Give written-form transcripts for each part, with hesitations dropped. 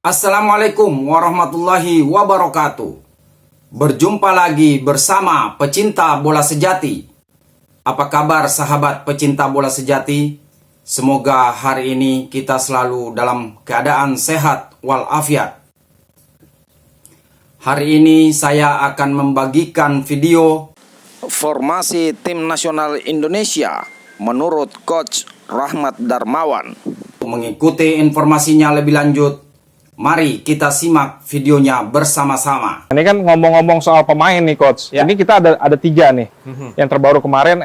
Assalamualaikum warahmatullahi wabarakatuh. Berjumpa lagi bersama pecinta bola sejati. Apa kabar sahabat pecinta bola sejati? Semoga hari ini kita selalu dalam keadaan sehat walafiat. Hari ini saya akan membagikan video formasi tim nasional Indonesia menurut Coach Rahmat Darmawan. Mengikuti informasinya lebih lanjut, mari kita simak videonya bersama-sama. Ini kan ngomong-ngomong soal pemain nih Coach. Ya. Ini kita ada tiga nih. Yang terbaru kemarin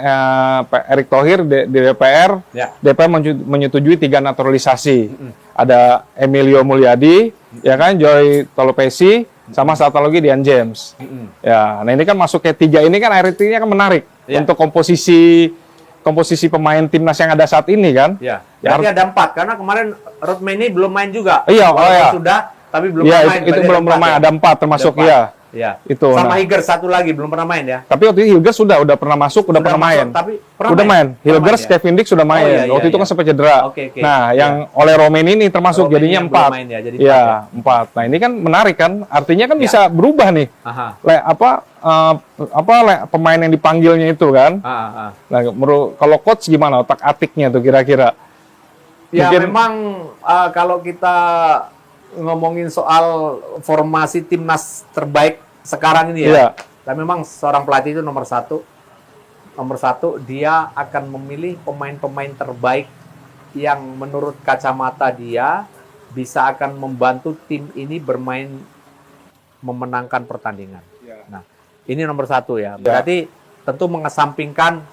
Erick Thohir di DPR. Ya. DPR menyetujui 3 naturalisasi. Ada Emilio Mulyadi, ya kan, Joy Tolopesi, sama satu lagi Dian James. Ya, nah ini kan masuk ke 3 ini kan artinya kan menarik Ya. untuk komposisi pemain timnas yang ada saat ini kan. Ya, Ya, berarti ada 4 karena kemarin Rodmani belum main juga. Iya, Walaupun ya. sudah, tapi belum Iya, pernah main. itu Berarti belum pernah main. ya? Ada 4 termasuk Ada 4. ya. Iya. Itu. Sama Nah. Hilgers satu lagi belum pernah main ya. Tapi waktu itu Hilgers sudah pernah masuk, udah pernah masuk, main. tapi pernah udah main. Pernah Hilgers, main, ya? Kevin Dix sudah main. Oh, iya, iya, waktu itu kan iya. sempat cedera. Oke. Nah, yang oleh Romain ini termasuk Romain jadinya yang belum 4. main ya, jadi Iya, 4 4. Nah, ini kan menarik kan? Artinya kan Ya. bisa berubah nih. Aha. Pemain yang dipanggilnya itu kan. Nah, kalau coach gimana otak-atiknya tuh kira-kira? Ya Mungkin- memang kalau kita ngomongin soal formasi timnas terbaik sekarang ini ya. Iya. Dan memang seorang pelatih itu nomor satu dia akan memilih pemain-pemain terbaik yang menurut kacamata dia bisa akan membantu tim ini bermain memenangkan pertandingan. Nah, ini nomor 1 ya. Berarti tentu mengesampingkan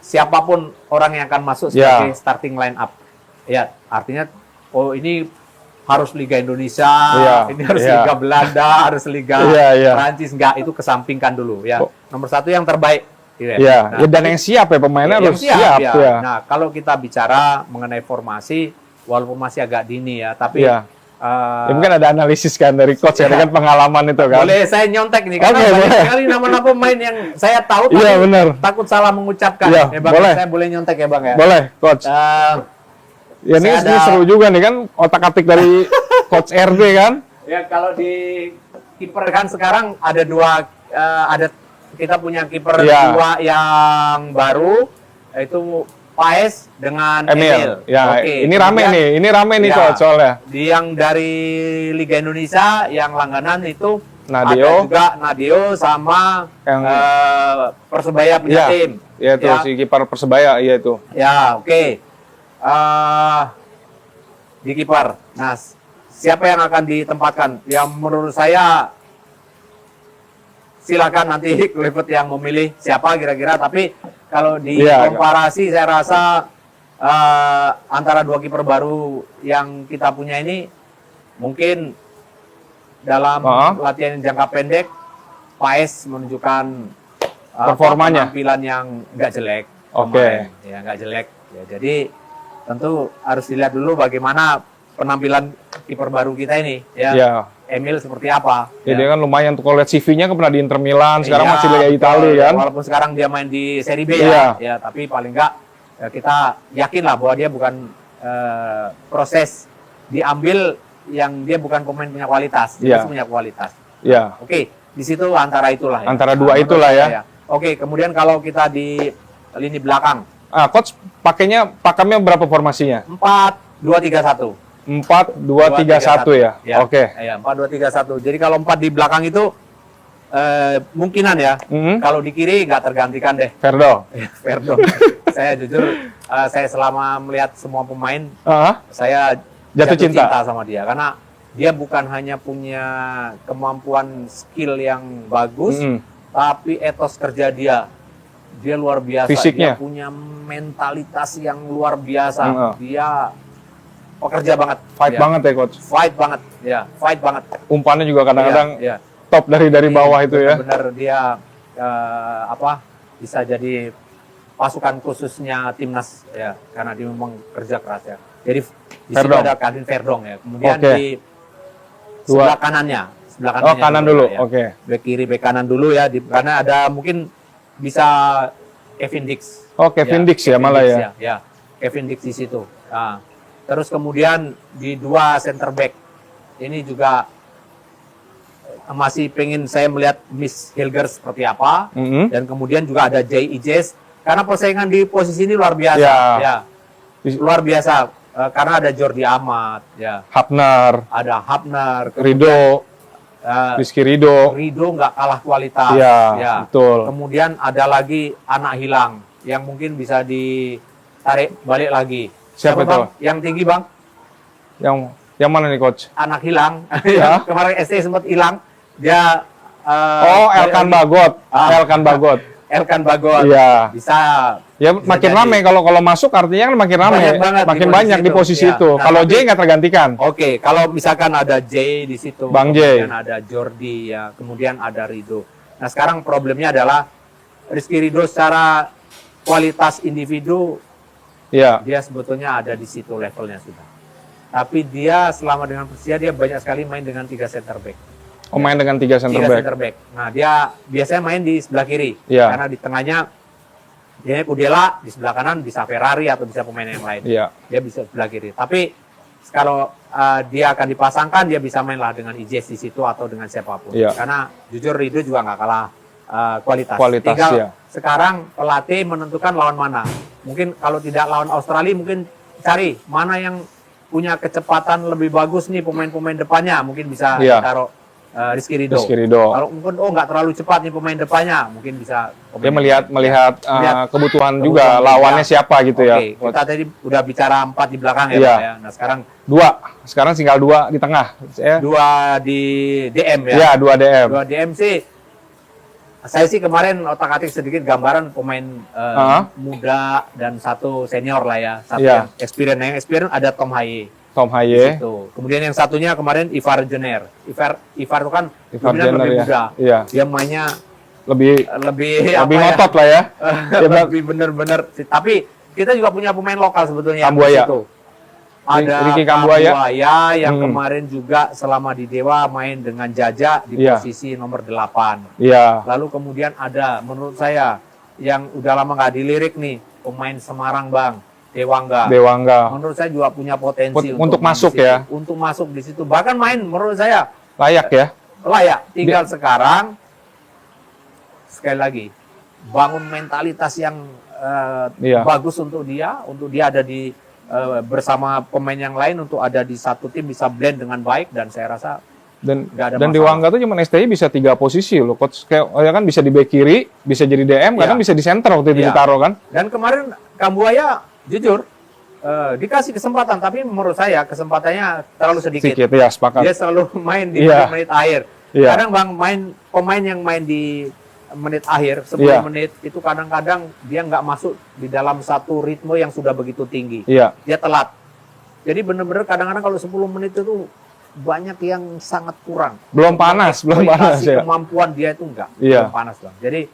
siapapun orang yang akan masuk sebagai starting line up. Ya, artinya ini harus Liga Indonesia, ini harus Liga Belanda, harus Liga Prancis, enggak, itu kesampingkan dulu ya. Nomor 1 yang terbaik. Gitu ya. Iya, dan yang siap ya pemainnya Yang harus siap ya. ya. Nah, kalau kita bicara mengenai formasi, walaupun masih agak dini ya, tapi Iya. Ya, mungkin ada analisis kan dari coach ya, dengan pengalaman itu kan. boleh saya nyontek nih, karena Oke, banyak boleh. sekali nama-nama pemain yang saya tahu, Iya, tapi benar. takut salah mengucapkan. Iya, Ya, Bang, boleh. saya boleh nyontek ya Bang ya? Boleh, coach. Ya ini, saya ini ada- seru juga nih kan, otak-atik dari coach RD kan. Ya kalau di kiper kan sekarang ada kita punya kiper Iya. 2 yang baru, yaitu Paes dengan Emil. Ya, Oke, ini rame kemudian- nih, Ya. coach soalnya. Yang dari Liga Indonesia yang langganan itu Nadio. ada juga Nadio sama Yang Persebaya punya tim. Iya tuh Ya. si kiper Persebaya, iya itu. Ya, oke. Di kiper. Nah, siapa yang akan ditempatkan? Yang menurut saya silakan nanti Clifford yang memilih siapa kira-kira. Tapi kalau di Iya, komparasi saya rasa antara 2 kiper baru yang kita punya ini mungkin dalam latihan jangka pendek Paes menunjukkan Performanya. penampilan yang nggak jelek. Oke. kemarin. Ya nggak jelek. Ya, jadi tentu harus dilihat dulu bagaimana penampilan kiper baru kita ini. Ya. Iya. Emil seperti apa? Ya, dia kan lumayan tuh, kalau lihat CV-nya kan pernah di Inter Milan, sekarang Iya, masih Liga betul. Italia kan. Walaupun sekarang dia main di Serie B Iya. ya, tapi paling nggak kita yakin lah bahwa dia bukan proses diambil yang dia bukan pemain punya kualitas, dia Iya. punya kualitas. Iya. Oke, di situ antara itulah ya. Antara dua menurut itulah ya. saya. Oke, kemudian kalau kita di lini belakang Coach pakemnya berapa formasinya? 4-2-3-1. 4-2-3-1 ya. Oke. Ya, 4-2-3-1. Jadi kalau 4 di belakang itu mungkinan ya. Kalau di kiri nggak tergantikan deh. Ferdo. Ferdo. Saya jujur, saya selama melihat semua pemain, saya Jatuh cinta sama dia. Karena dia bukan hanya punya kemampuan skill yang bagus, tapi etos kerja dia luar biasa. Fisiknya. Dia punya mentalitas yang luar biasa. Dia pekerja banget. Fight banget ya coach. Fight banget, ya, fight banget. Umpannya juga kadang-kadang Iya. top dari bawah itu ya. Benar dia bisa jadi pasukan khususnya timnas ya, karena dia memang kerja keras ya. Jadi di situ Verdong. ada Kevin Verdong ya. Kemudian Oke. di sebelah kanannya. Oh, kanan dulu. ya. Oke. Bek kiri, bek kanan dulu ya. Karena ada mungkin bisa Kevin Dix. Oh, Kevin Dix ya malah ya. Ya, Kevin Dix di situ. Nah, terus kemudian di 2 center back ini juga masih pengen saya melihat Miss Hilger seperti apa. Dan kemudian juga ada Jay Ijes. Karena persaingan di posisi ini luar biasa. Ya. Luar biasa. Karena ada Jordi Amat. Ya. Hapner. Ada Hapner. Rido. Rizky Rido. Rido nggak kalah kualitas. Ya, betul. Kemudian ada lagi anak hilang. Yang mungkin bisa ditarik balik lagi. Siapa itu? Bang? Yang tinggi bang? Yang mana nih coach? Anak hilang. Ya. Kemarin ST sempat hilang. Dia Elkan Bagot. Elkan Bagot. Elkan Bagot. Iya. Bisa. Ya makin ramai kalau masuk artinya kan makin ramai. Makin banyak di posisi itu. Nah, kalau J nggak tergantikan. Oke, kalau misalkan ada J di situ, Bang J. kemudian ada Jordi ya, kemudian ada Rido. Nah, sekarang problemnya adalah Rizky Rido secara kualitas individu Iya. dia sebetulnya ada di situ levelnya sudah. Tapi dia selama dengan Persia dia banyak sekali main dengan 3 center back. Oh, main dengan 3 center back. Nah, dia biasanya main di sebelah kiri. Iya. Karena di tengahnya dia Kudela, di sebelah kanan bisa Ferrari atau bisa pemain yang lain. Iya. Dia bisa sebelah kiri. Tapi kalau dia akan dipasangkan, dia bisa main lah dengan Ijes di situ atau dengan siapapun. Iya. Karena jujur Rido juga nggak kalah kualitas. Kualitas, Tinggal ya. sekarang pelatih menentukan lawan mana. Mungkin kalau tidak lawan Australia, mungkin cari mana yang punya kecepatan lebih bagus nih pemain-pemain depannya. Mungkin bisa Iya. taruh Rizky Rido. Rizky Rido. Kalau mungkin nggak terlalu cepat nih pemain depannya, mungkin bisa Dia melihat kebutuhan juga kebutuhan lawannya siapa gitu ya. Oke, kita tadi udah bicara 4 di belakang ya, Iya. Pak, ya. Nah, sekarang 2. Sekarang tinggal 2 di tengah. 2 di DM ya. Iya, 2 DM. 2 DM sih. Saya sih kemarin otak-atik sedikit gambaran pemain muda dan 1 senior lah ya. Satu Iya. yang experience. Nah, yang experience ada Tom Haye. Tom Di Haye. situ. Kemudian yang satunya kemarin Ivar Jenner. Ivar itu kan Ivar dominan Jenner lebih ya. muda. Iya. Dia mainnya Lebih lebih ngotot lah ya. lebih bener-bener. Tapi kita juga punya pemain lokal sebetulnya Kambuaya. di situ. Ada Ricky Kambuaya. yang kemarin juga selama di Dewa main dengan Jaja di Iya. posisi nomor 8. Iya. Lalu kemudian ada menurut saya yang udah lama nggak dilirik nih, pemain Semarang Bang, Dewangga. Menurut saya juga punya potensi Untuk main masuk di situ. ya. Untuk masuk di situ. Bahkan main menurut saya Layak ya. layak. Tinggal sekarang sekali lagi bangun mentalitas yang Iya. bagus untuk dia ada di bersama pemain yang lain, untuk ada di satu tim bisa blend dengan baik, dan saya rasa Dan nggak ada di masalah. Wangga tuh cuma STI bisa 3 posisi loh coach. Kayak ya kan bisa di bek kiri, bisa jadi DM, kadang bisa di center waktu itu Iya. ditaruh kan. Dan kemarin Kambuaya jujur dikasih kesempatan, tapi menurut saya kesempatannya terlalu sedikit. Sedikit ya, sepakat. Dia selalu main di Iya. menit akhir. Iya. Kadang Bang pemain yang main di menit akhir 10 Iya. menit itu kadang-kadang dia nggak masuk di dalam satu ritme yang sudah begitu tinggi. Iya. Dia telat. Jadi benar-benar kadang-kadang kalau 10 menit itu banyak yang sangat kurang. Belum panas Eksploitasi ya. kemampuan dia itu enggak. Iya. Belum panas Bang. Jadi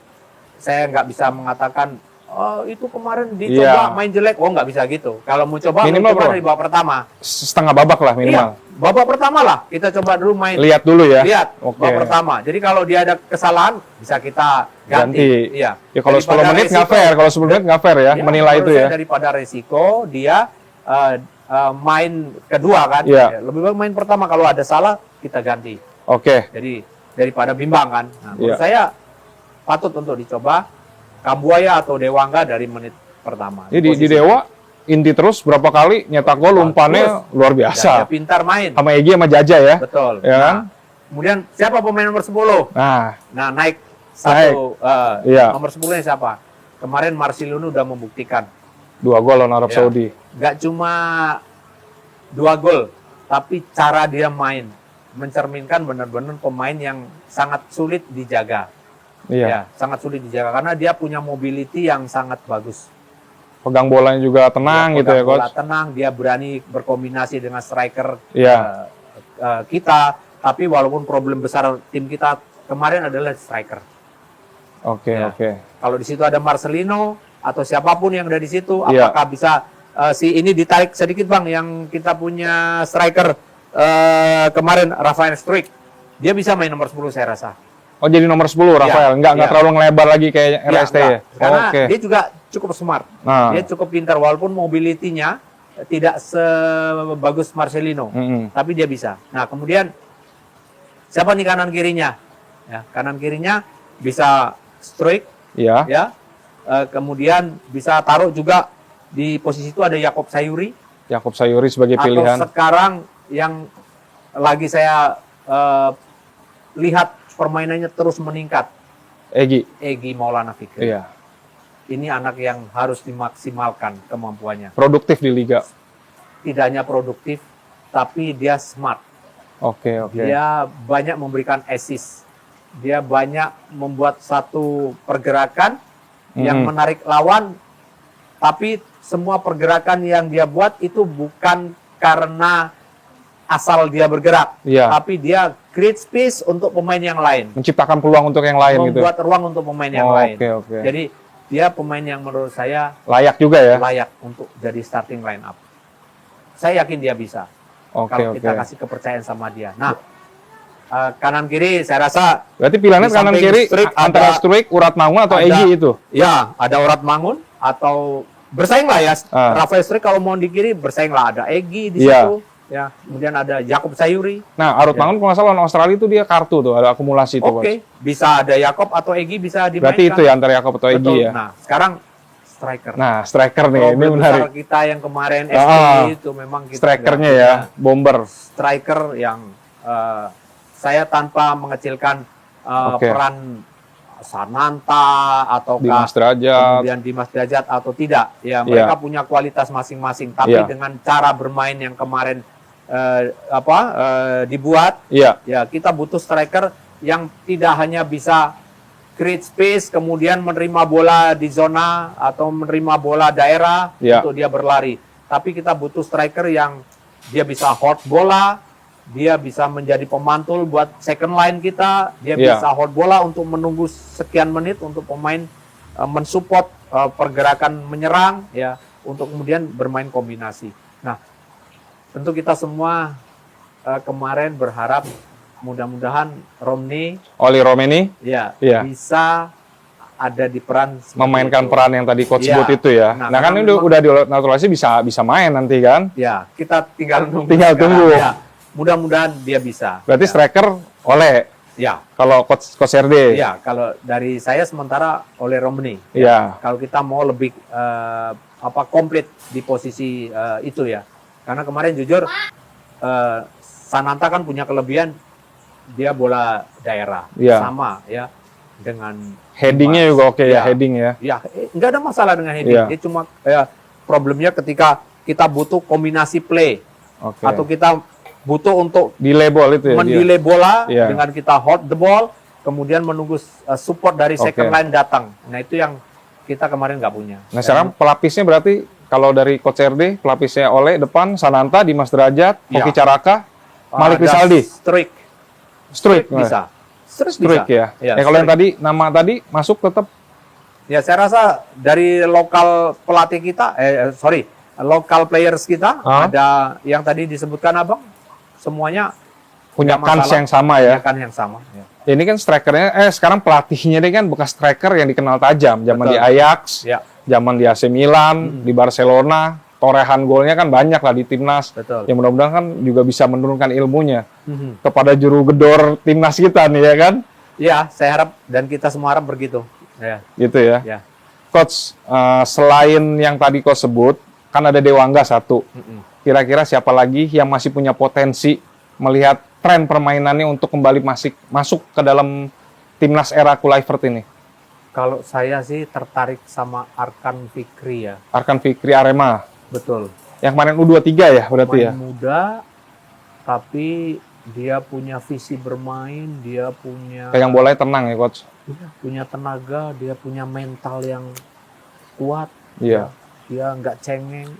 saya nggak bisa mengatakan oh itu kemarin dicoba Iya. main jelek. Oh nggak bisa gitu. Kalau mau coba Minimal coba berapa? dari babak pertama. Setengah babak lah minimal. Iya, babak pertama lah. Kita coba dulu main. Lihat dulu ya. Lihat Oke. babak pertama. Jadi kalau dia ada kesalahan bisa kita ganti. Iya. Ya kalau 10 Daripada menit nggak resiko- fair, kalau 10 menit nggak fair ya, Ya, menilai menurut itu saya ya. daripada resiko dia main kedua kan. Iya. Ya, lebih baik main pertama, kalau ada salah kita ganti. Oke. Jadi daripada bimbang kan. Nah, menurut Iya. saya patut untuk dicoba Kambuaya atau Dewangga dari menit pertama. Jadi di Posisi. Dewa inti terus berapa kali nyetak gol, umpannya luar Dan dia biasa. pintar main. Sama Egy sama Jaja ya. Betul. Ya kan? Nah, kemudian siapa pemain nomor 10? Nah, Nah, naik satu. Iya. Nomor 10-nya siapa? Kemarin Marcelino udah membuktikan. 2 gol lawan Arab Ya. Saudi. Nggak cuma 2 gol, tapi cara dia main mencerminkan benar-benar pemain yang sangat sulit dijaga. Iya. Ya, sangat sulit dijaga karena dia punya mobility yang sangat bagus. Pegang bolanya juga tenang Dia gitu ya, pegang bola coach. tenang, dia berani berkombinasi dengan striker Iya. kita. Tapi walaupun problem besar tim kita kemarin adalah striker. Oke, Ya. oke. Kalau di situ ada Marcelino atau siapapun yang ada di situ, Iya. apakah bisa si ini ditarik sedikit Bang, yang kita punya striker kemarin Rafael Struik, dia bisa main nomor 10 saya rasa. Oh, jadi nomor 10 Rafael, nggak iya. terlalu ngelebar lagi kayak Ya, RST ya. enggak. Karena Oke. dia juga cukup smart, Nah, dia cukup pintar walaupun mobility-nya tidak sebagus Marcelino, tapi dia bisa. Nah, kemudian siapa nih kanan kirinya? Ya, kanan kirinya bisa Struijk, Iya. ya. Kemudian bisa taruh juga di posisi itu ada Jakob Sayuri. Yakob Sayuri sebagai pilihan. Atau sekarang yang lagi saya lihat permainannya terus meningkat, Egy Maulana Fikri. Iya. Ini anak yang harus dimaksimalkan kemampuannya. Produktif di liga. Tidak hanya produktif, tapi dia smart. Oke. Dia banyak memberikan assist. Dia banyak membuat satu pergerakan yang menarik lawan, tapi semua pergerakan yang dia buat itu bukan karena asal dia bergerak, Iya. tapi dia create space untuk pemain yang lain, Menciptakan peluang untuk yang lain gitu. membuat ruang untuk pemain yang lain. Oke. Jadi dia pemain yang menurut saya Layak juga ya. layak untuk jadi starting line up. Saya yakin dia bisa kalau kita kasih kepercayaan sama dia. Nah, kanan kiri saya rasa Berarti pilihannya di kanan samping kiri Struijk antara ada- Struijk, Urat Mangun atau ada- Egy itu. ya ada Urat Mangun atau bersaing lah ya. Ah. Rafael Struijk kalau mau di kiri bersaing lah, ada Egy di Iya. situ. Ya, kemudian ada Jakob Sayuri. Nah, Arut Mangun kalau nggak salah lawan Australia itu dia kartu tuh, ada akumulasi tuh. Oke, bisa ada Jakob atau Egy bisa Coach. dimainkan. Berarti itu ya antara Yakob atau Egy Betul. ya. Nah, sekarang striker. Nah, striker nih, ini Problem menarik. besar kita yang kemarin Ah, SPI itu memang kita Strikernya nggak ya, punya bomber. striker yang saya tanpa mengecilkan Oke. peran Sananta atau Dimas Derajat. kemudian Dimas Derajat atau tidak, ya mereka Iya. punya kualitas masing-masing, tapi Iya. dengan cara bermain yang kemarin dibuat, Iya. ya kita butuh striker yang tidak hanya bisa create space kemudian menerima bola di zona atau menerima bola daerah Iya. untuk dia berlari, tapi kita butuh striker yang dia bisa hold bola, dia bisa menjadi pemantul buat second line kita, dia Iya. bisa hold bola untuk menunggu sekian menit untuk pemain mensupport pergerakan menyerang, ya, untuk kemudian bermain kombinasi. Nah, tentu kita semua kemarin berharap mudah-mudahan Romney Oli Romeni ya Iya. bisa ada di peran seperti memainkan itu. peran yang tadi coach Iya. sebut itu ya. Nah, Nah, kan karena ini memang- udah dinaturalisasi bisa main nanti kan. Ya, kita tinggal nunggu. Tinggal sekarang. tunggu. Ya, mudah-mudahan dia bisa. Berarti ya. striker oleh Ya, kalau coach RD. ya, kalau dari saya sementara oleh Romney. Iya. Kalau kita mau lebih komplit di posisi itu ya. Karena kemarin jujur Sananta kan punya kelebihan dia bola daerah Iya. sama ya dengan Headingnya Dimas. juga oke ya, Ya. heading ya. Ya, nggak ada masalah dengan heading. Iya. Dia cuma problemnya ketika kita butuh kombinasi play Oke. atau kita butuh untuk Di label itu ya. dia. mendelay bola Iya. dengan kita hold the ball, kemudian menunggu support dari second Oke. line datang. Nah, itu yang kita kemarin nggak punya. Nah, sekarang pelapisnya berarti kalau dari coach RD, pelapisnya Oleh depan, Sananta, Dimas Derajat, Iya. Hoki Caraka, Malik Ada Rizaldi, Struijk Struijk. bisa. Struijk ya. Ya, Kalau yang Struijk. tadi nama tadi masuk tetap Ya, saya rasa dari lokal pelatih kita, lokal players kita, Ah. ada yang tadi disebutkan Abang, semuanya punya nggak kans masalah. yang sama ya. punya kan yang sama. Ya. Ini kan strikernya, sekarang pelatihnya ini kan bekas striker yang dikenal tajam. Zaman Betul. di Ajax, Ya, zaman di AC Milan, di Barcelona, torehan golnya kan banyak lah di timnas. betul. Yang mudah-mudahan kan juga bisa menurunkan ilmunya Mhm. kepada juru gedor timnas kita nih ya kan, Ya, saya harap dan kita semua harap begitu. Ya, gitu ya. ya. Coach, selain yang tadi kau sebut, kan ada Dewangga satu. Mhm. Kira-kira siapa lagi yang masih punya potensi melihat tren permainannya untuk kembali masuk ke dalam timnas era Kluivert ini? Kalau saya sih tertarik sama Arkan Fikri ya. Arkan Fikri Arema. Betul. Yang kemarin U23 ya berarti ya? Pemain muda, tapi dia punya visi bermain, dia punya Pegang bolanya tenang ya coach? punya tenaga, dia punya mental yang kuat. Iya. Dia nggak cengeng.